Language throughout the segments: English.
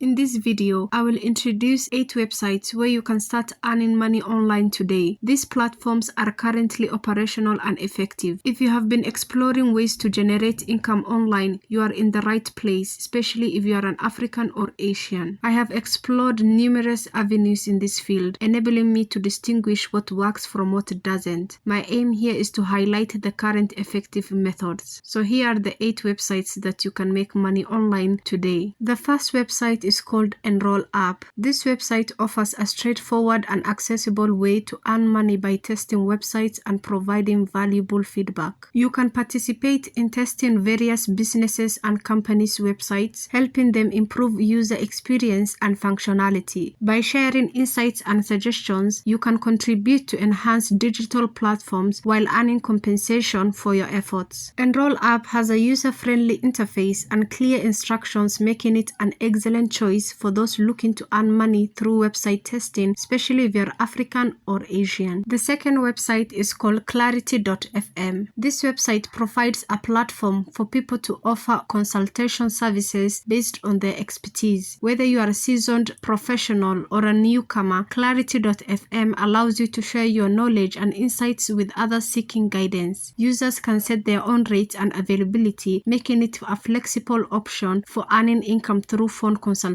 In this video, I will introduce 8 websites where you can start earning money online today. These platforms are currently operational and effective. If you have been exploring ways to generate income online, you are in the right place, especially if you are an African or Asian. I have explored numerous avenues in this field, enabling me to distinguish what works from what doesn't. My aim here is to highlight the current effective methods. So here are the 8 websites that you can make money online today. The first website is called Enroll App. This website offers a straightforward and accessible way to earn money by testing websites and providing valuable feedback. You can participate in testing various businesses and companies' websites, helping them improve user experience and functionality. By sharing insights and suggestions, you can contribute to enhance digital platforms while earning compensation for your efforts. Enroll App has a user-friendly interface and clear instructions, making it an excellent choice for those looking to earn money through website testing, especially if you're African or Asian. The second website is called clarity.fm. This website provides a platform for people to offer consultation services based on their expertise. Whether you are a seasoned professional or a newcomer, clarity.fm allows you to share your knowledge and insights with others seeking guidance. Users can set their own rates and availability, making it a flexible option for earning income through phone consultations.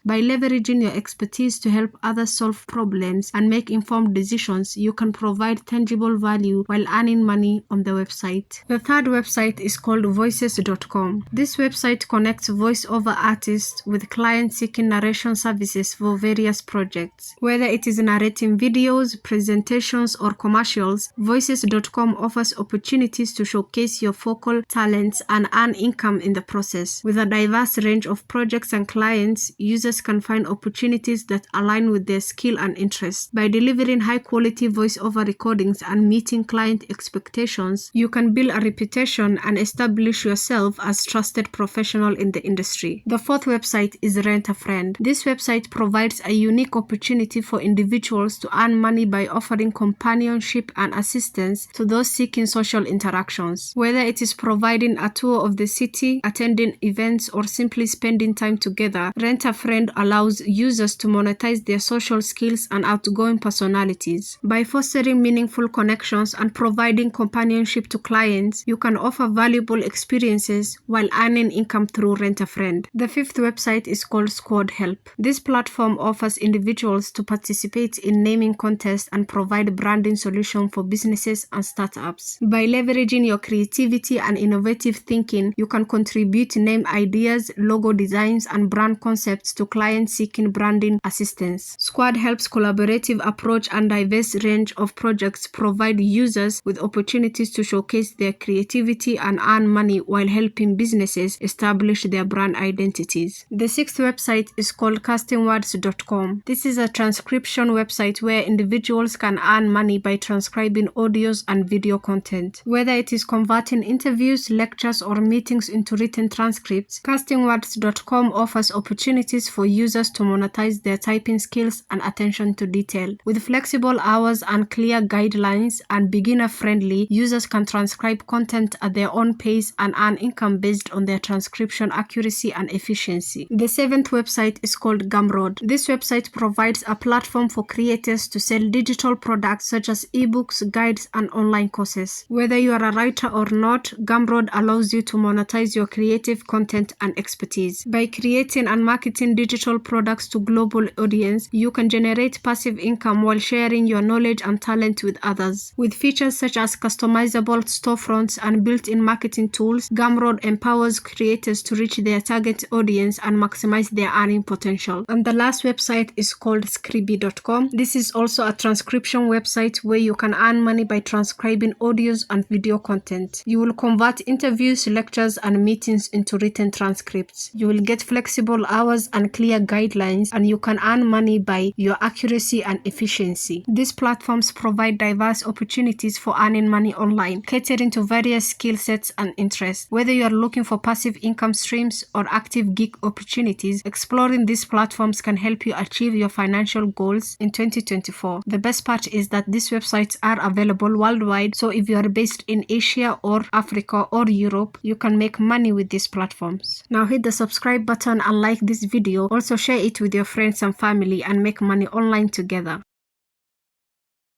By leveraging your expertise to help others solve problems and make informed decisions, you can provide tangible value while earning money on the website. The third website is called voices.com. This website connects voiceover artists with clients seeking narration services for various projects. Whether it is narrating videos, presentations, or commercials, voices.com offers opportunities to showcase your vocal talents and earn income in the process. With a diverse range of projects and clients, users can find opportunities that align with their skill and interest. By delivering high-quality voiceover recordings and meeting client expectations, you can build a reputation and establish yourself as a trusted professional in the industry. The fourth website is Rent a Friend. This website provides a unique opportunity for individuals to earn money by offering companionship and assistance to those seeking social interactions. Whether it is providing a tour of the city, attending events, or simply spending time together, Rent a Friend allows users to monetize their social skills and outgoing personalities. By fostering meaningful connections and providing companionship to clients, you can offer valuable experiences while earning income through Rent a Friend. The fifth website is called Squad Help. This platform offers individuals to participate in naming contests and provide branding solutions for businesses and startups. By leveraging your creativity and innovative thinking, you can contribute name ideas, logo designs, and brand concepts to clients seeking branding assistance. Squad Help's collaborative approach and diverse range of projects provide users with opportunities to showcase their creativity and earn money while helping businesses establish their brand identities. The sixth website is called castingwords.com. This is a transcription website where individuals can earn money by transcribing audios and video content. Whether it is converting interviews, lectures, or meetings into written transcripts, castingwords.com offers opportunities for users to monetize their typing skills and attention to detail. With flexible hours and clear guidelines and beginner-friendly, users can transcribe content at their own pace and earn income based on their transcription accuracy and efficiency. The seventh website is called Gumroad. This website provides a platform for creators to sell digital products such as ebooks, guides, and online courses. Whether you are a writer or not, Gumroad allows you to monetize your creative content and expertise. By creating and marketing digital products to global audience, you can generate passive income while sharing your knowledge and talent with others. With features such as customizable storefronts and built-in marketing tools, Gumroad empowers creators to reach their target audience and maximize their earning potential. And the last website is called Scribby.com. This is also a transcription website where you can earn money by transcribing audios and video content. You will convert interviews, lectures, and meetings into written transcripts. You will get flexible hours and clear guidelines, and you can earn money by your accuracy and efficiency. These platforms provide diverse opportunities for earning money online, catering to various skill sets and interests. Whether you are looking for passive income streams or active gig opportunities, exploring these platforms can help you achieve your financial goals in 2024. The best part is that these websites are available worldwide, so if you are based in Asia or Africa or Europe, you can make money with these platforms. Now hit the subscribe button and like like this video, also share it with your friends and family and make money online together.